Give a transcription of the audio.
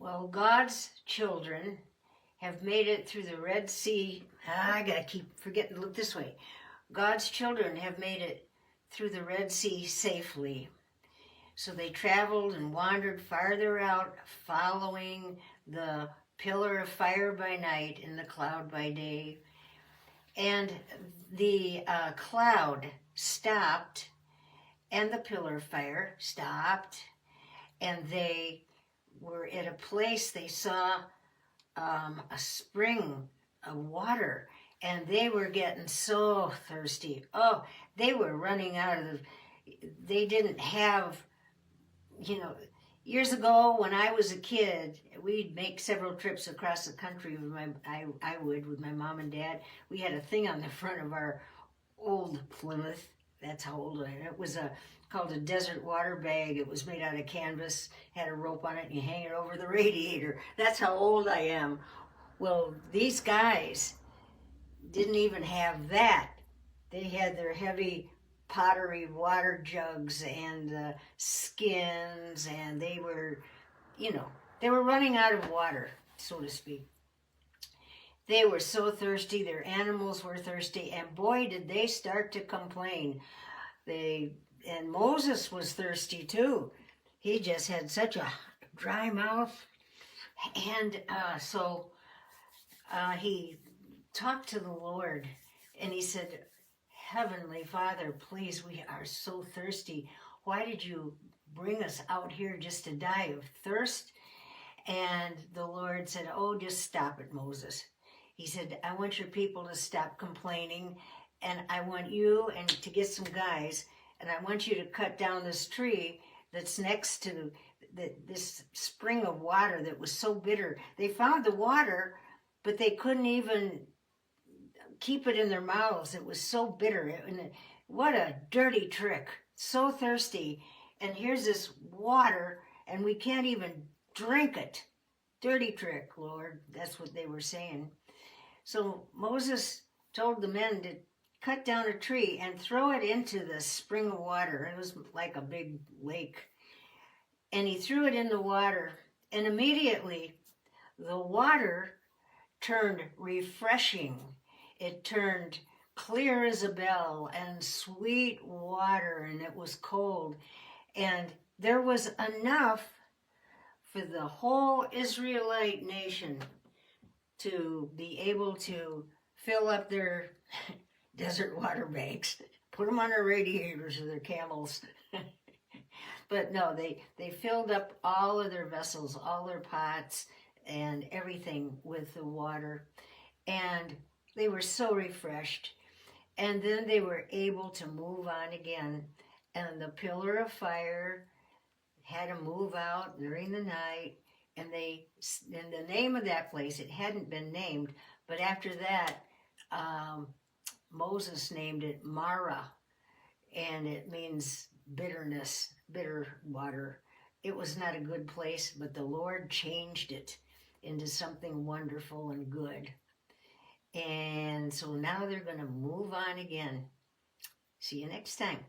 Well, God's children have made it through the Red Sea. I gotta keep forgetting to look this way. God's children have made it through the Red Sea safely. So they traveled and wandered farther out, following the pillar of fire by night and the cloud by day. And the cloud stopped, and the pillar of fire stopped, and they were at a place they saw a spring of water, and they were getting so thirsty. Oh, they were running out of they didn't have, years ago when I was a kid, we'd make several trips across the country with with my mom and dad. We had a thing on the front of our old Plymouth. That's how old I am. It was called a desert water bag. It was made out of canvas, had a rope on it, and you hang it over the radiator. That's how old I am. Well, these guys didn't even have that. They had their heavy pottery water jugs and skins, and they were running out of water, so to speak. They were so thirsty, their animals were thirsty, and boy, did they start to complain. And Moses was thirsty too. He just had such a dry mouth. And so he talked to the Lord, and he said, Heavenly Father, please, we are so thirsty. Why did you bring us out here just to die of thirst? And the Lord said, oh, just stop it, Moses. He said, I want your people to stop complaining, and I want you and to get some guys, and I want you to cut down this tree that's next to this spring of water that was so bitter. They found the water, but they couldn't even keep it in their mouths. It was so bitter. What a dirty trick. So thirsty. And here's this water, and we can't even drink it. Dirty trick, Lord. That's what they were saying. So Moses told the men to cut down a tree and throw it into the spring of water. It was like a big lake. And he threw it in the water, and immediately the water turned refreshing. It turned clear as a bell and sweet water, and it was cold. And there was enough for the whole Israelite nation to be able to fill up their desert water bags, put them on their radiators of their camels. But no, they filled up all of their vessels, all their pots, and everything with the water. And they were so refreshed. And then they were able to move on again. And the pillar of fire had to move out during the night. And the name of that place, it hadn't been named, but after that, Moses named it Mara, and it means bitterness, bitter water. It was not a good place, but the Lord changed it into something wonderful and good. And so now they're going to move on again. See you next time.